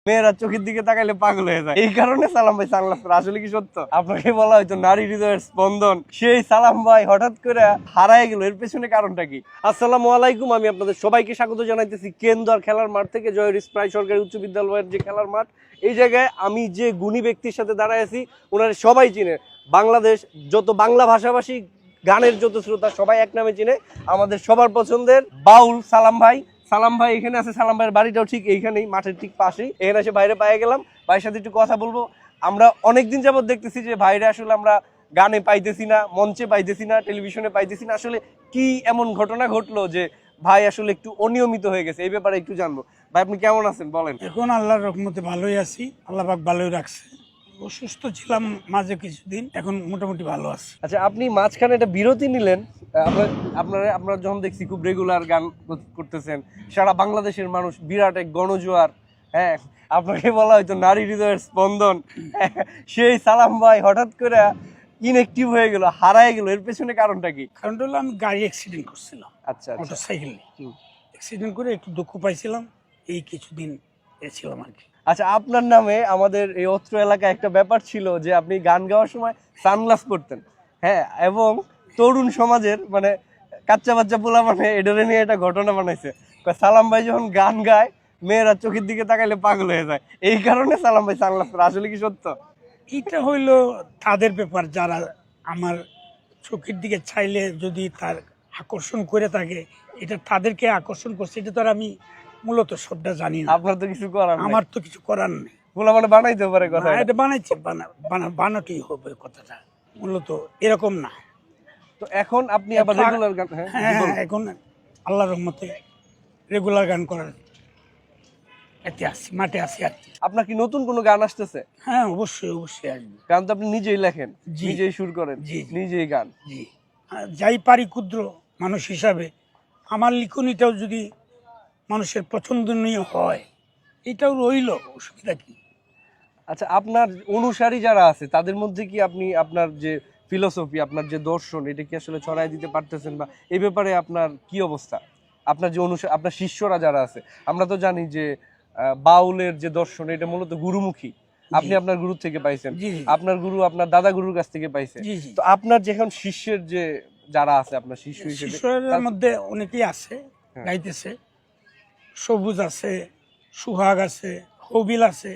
মেয়েরা চোখের দিকে তাকাইলে পাগল হয়ে যায়, এই কারণে সালাম ভাই সানগ্লাস পরে। আসলে কি সত্য? আপনাকে বলা হয়তো নারী হৃদয়ের স্পন্দন, সেই সালাম ভাই হঠাৎ করে হারায় গেল, এর পেছনে কারণটা কি? আসসালামু আলাইকুম, আমি আপনাদের সবাইকে স্বাগত জানাইতেছি কেন্দ্র খেলার মাঠ থেকে, জয় প্রায় সরকারি উচ্চ বিদ্যালয়ের যে খেলার মাঠ। এই জায়গায় আমি যে গুণী ব্যক্তির সাথে দাঁড়ায় আছি, ওনারা সবাই চিনে। বাংলাদেশ যত বাংলা ভাষাভাষী গানের যত শ্রোতা সবাই এক নামে চিনে, আমাদের সবার পছন্দের বাউল সালাম ভাই। সালাম ভাই এখানে আছে, সালাম ভাইয়ের বাড়িটাও ঠিক এইখানেই, মাঠের ঠিক পাশেই। এখানে এসে বাইরে পেয়ে গেলাম, ভাইয়ের সাথে একটু কথা বলবো। আমরা অনেকদিন যাবত দেখতেছি যে ভাইরে আসলে আমরা গানে পাইতেছি না, মঞ্চে পাইতেছি না, টেলিভিশনে পাইতেছি না। আসলে কি এমন ঘটনা ঘটলো যে ভাই আসলে একটু অনিয়মিত হয়ে গেছে? এই ব্যাপারে একটু জানবো। ভাই আপনি কেমন আছেন বলেন? এখন আল্লাহর রহমতে ভালোই আছি, আল্লাহ পাক ভালোই রাখছে। অসুস্থ ছিলাম মাঝে কিছুদিন, এখন মোটামুটি ভালো আছে। আচ্ছা, আপনি মাঝখানে একটা বিরতি নিলেন, আপনারা যখন দেখছি খুব রেগুলার গান করতেছেন, সারা বাংলাদেশের মানুষ বিরাট এক গণজোয়ার, হ্যাঁ, আপনাকে বলা হয়তো নারী হৃদয়ের স্পন্দন, সেই সালাম ভাই হঠাৎ করে ইনএক্টিভ হয়ে গেল, হারায় গেল, এর পেছনে কারণটা কি? কারণটা হলো আমি গাড়ি অ্যাক্সিডেন্ট করছিলাম, আচ্ছা মোটরসাইকেল অ্যাক্সিডেন্ট করে একটু দুঃখ পাইছিলাম, এই কিছুদিন এসেছিলাম আর কি। আচ্ছা, আপনার নামে আমাদের এই অত্র এলাকায় একটা ব্যাপার ছিল যে আপনি গান গাওয়ার সময় সানগ্লাস পরতেন, হ্যাঁ, এবং তরুণ সমাজের মানে কাচ্চা বাচ্চা পোলা মানে এডরে নিয়ে একটা ঘটনা বানাইছে। সালাম ভাই যখন গান গায়, মেয়েরা চোখের দিকে তাকাইলে পাগল হয়ে যায়, এই কারণে সালাম ভাই সানগ্লাস পরে। আসলে কি সত্য? এটা হইলো তাদের ব্যাপার, যারা আমার চোখের দিকে চাইলে যদি তার আকর্ষণ করে থাকে, এটা তাদেরকে আকর্ষণ করছে, এটা তো আর আমি মূলত সবটা জানি না। আপনার তো কিছু করার, আমার তো কিছু করার নেই। পোলা মানে বানাইতে পারে কথা, এটা বানাইছে, বানাতেই হবে, কথাটা মূলত এরকম না। তো এখন আপনি আবার রেগুলার গান? হ্যাঁ, এখন আল্লাহর রহমতে রেগুলার গান করার এতে আসি, মাঠে আসি আর কি। আপনার কি নতুন কোনো গান আসতেছে? হ্যাঁ, অবশ্যই অবশ্যই আসবে। গান তো আপনি নিজেই লেখেন, জি। নিজেই সুর করেন, জি। নিজেই গান। জি, যাই পারি ক্ষুদ্র মানুষ হিসাবে আমার লিখনিটাও যদি মানুষের পছন্দনীয় হয়, এটাও রইল, অসুবিধা কি? আচ্ছা, আপনার অনুসারী যারা আছে তাদের মধ্যে কি আপনি আপনার যে ফিলোসফি, আপনার যে দর্শন, এটা কি আসলে ছড়াই দিতে পারতেছেন, বা এই ব্যাপারে আপনার কি অবস্থা? আপনার যে আপনার শিষ্যরা যারা আছে, আমরা তো জানি যে বাউলের যে দর্শন, এটা মূলত গুরুমুখী। আপনি আপনার গুরু থেকে পাইছেন, আপনার গুরু আপনার দাদা গুরুর কাছ থেকে পাইছে। তো আপনার যেখান শিষ্যের যে যারা আছে, আপনার শিষ্য হিসেবে শিষ্যের মধ্যে অনেকেই আছে গাইতেছে। সবুজ আছে, সুহাগ আছে, হবিল আছে,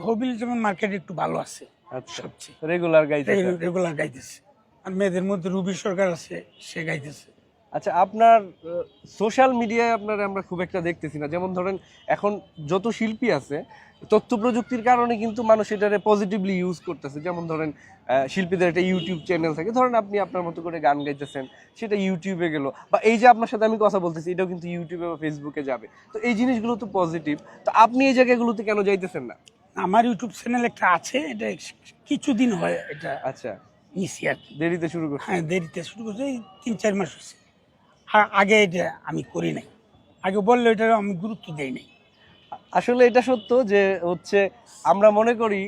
হবিল যেমন মার্কেটে একটু ভালো আছে, সবচেয়ে রেগুলার গাইতেছে। আর মেয়েদের মধ্যে রুবি সরকার আছে, সে গাইতেছে। আচ্ছা, আপনার সোশ্যাল মিডিয়ায় আমরা খুব একটা দেখতেছি না। যেমন ধরেন এখন যত শিল্পী আছে, তথ্য প্রযুক্তির কারণে কিন্তু মানুষ এটারে পজিটিভলি ইউজ করতেছে। যেমন ধরেন শিল্পীদের একটা ইউটিউব চ্যানেল থাকে, ধরেন আপনি আপনার মতো করে গান গাইতেছেন, সেটা ইউটিউবে গেল, বা এই যে আপনার সাথে আমি কথা বলতেছি, এটাও কিন্তু ইউটিউবে বা ফেসবুকে যাবে। তো এই জিনিসগুলো তো পজিটিভ। তো আপনি এই জায়গাগুলোতে কেন যাইতেছেন না? আমার ইউটিউব চ্যানেল একটা আছে, এটা কিছুদিন হয়, এটা আচ্ছা, নিছি আর কি। দেরিতে শুরু করছি। হ্যাঁ, দেরিতে শুরু করছে, এই 3-4 মাস হচ্ছে। আগে এটা আমি করি নাই, আগে বললে এটা আমি গুরুত্ব দেই নাই। আসলে এটা সত্য যে হচ্ছে আমরা মনে করি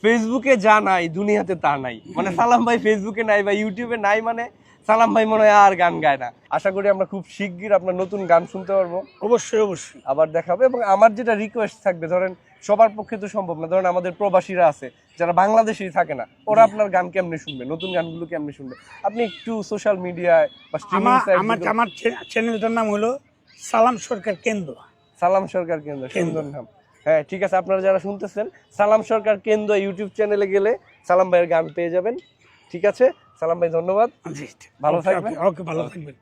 ফেসবুকে যা নাই দুনিয়াতে তা নাই, মানে সালাম ভাই ফেসবুকে নাই বা ইউটিউবে নাই, মানে সালাম ভাই মনে হয় আর গান গায় না। আশা করি আমরা খুব শিগগির আপনার নতুন গান শুনতে পারবো। অবশ্যই অবশ্যই আবার দেখাবো। এবং আমার যেটা রিকোয়েস্ট থাকবে, ধরেন সবার পক্ষে তো সম্ভব না, ধরেন আমাদের প্রবাসীরা আছে যারা বাংলাদেশেই থাকে না, ওরা আপনার গান কেমনে শুনবে, নতুন গানগুলো কেমনে শুনবে? আপনি একটু সোশ্যাল মিডিয়ায় বা স্ট্রিমিং সাইট, আমার চ্যানেলটার নাম হলো সালাম সরকার কেন্দ্র। সালাম সরকার কেন্দ্র, সুন্দর নাম। হ্যাঁ, ঠিক আছে, আপনারা যারা শুনতেছেন সালাম সরকার কেন্দ্র ইউটিউব চ্যানেলে গেলে সালাম ভাইয়ের গান পেয়ে যাবেন। ঠিক আছে সালাম ভাই, ধন্যবাদ, ভালো থাকবেন। ওকে, ভালো থাকবেন।